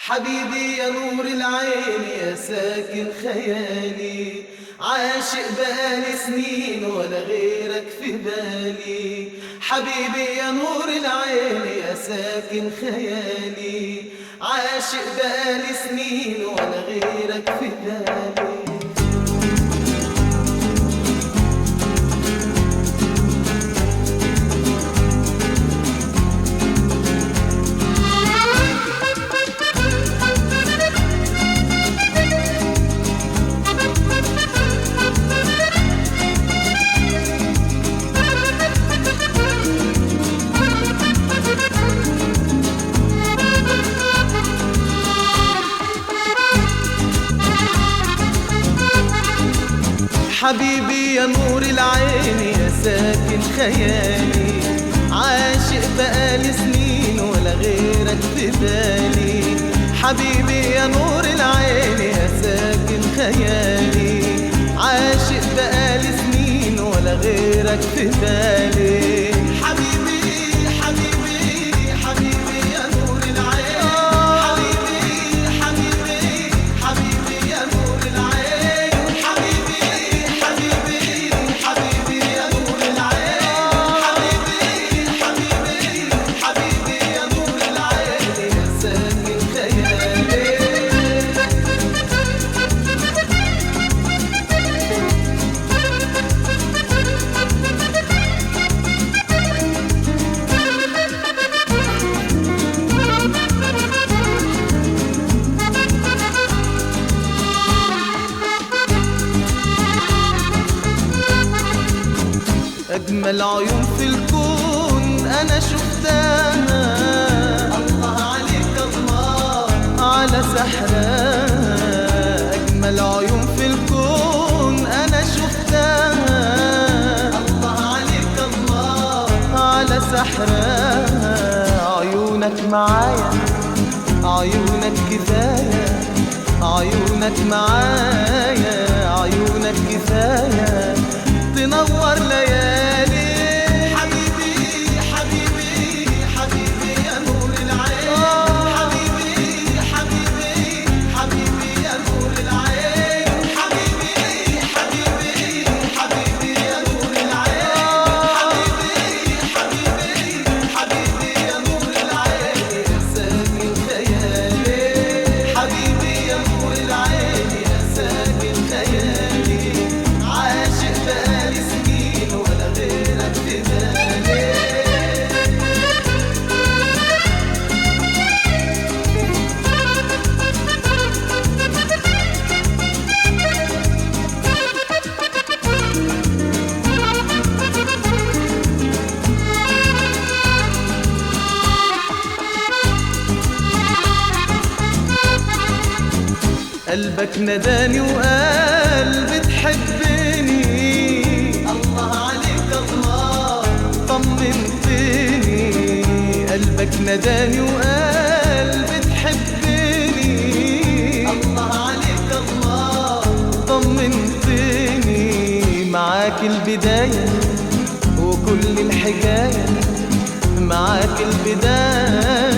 حبيبي يا نور العين يا ساكن خيالي، عاشق بقالي سنين ولا غيرك في بالي. حبيبي يا نور العين يا ساكن خيالي، عاشق بقالي سنين ولا غيرك في بالي. حبيبي يا نور العين يا ساكن خيالي، عاشق بقالي سنين ولا غيرك في بالي. حبيبي يا نور العين يا ساكن خيالي، عاشق بقالي سنين ولا غيرك في بالي. حبيبي حبيبي حبيبي يا نور العين، حبيبي حبيبي حبيبي يا نور العين، حبيبي حبيبي حبيبي يا نور العين، حبيبي حبيبي حبيبي يا نور العين يا ساكن خيالي. أجمل عيون في الكون أنا شفتها، الله عليك الله على سحرها. أجمل عيون في الكون أنا شفتها، الله عليك الله على سحرها. عيونك معايا عيونك كفاية، عيونك معايا عيونك كفاية تنور ليالي. حبيبي حبيبي حبيبي يا نور العين، حبيبي حبيبي حبيبي يا نور العين، حبيبي حبيبي حبيبي يا نور العين، حبيبي حبيبي حبيبي يا نور العين يا ساكن خيالي. حبيبي يا نور العين يا ساكن خيالي، عاشق بقالي سنين ولا غيرك في بالي. قلبك نداني وقال بتحبني، الله عليك الله طمنتني. قلبك نداني وقال بتحبني، الله عليك الله طمنتني. معاك البداية وكل الحكاية، معاك البداية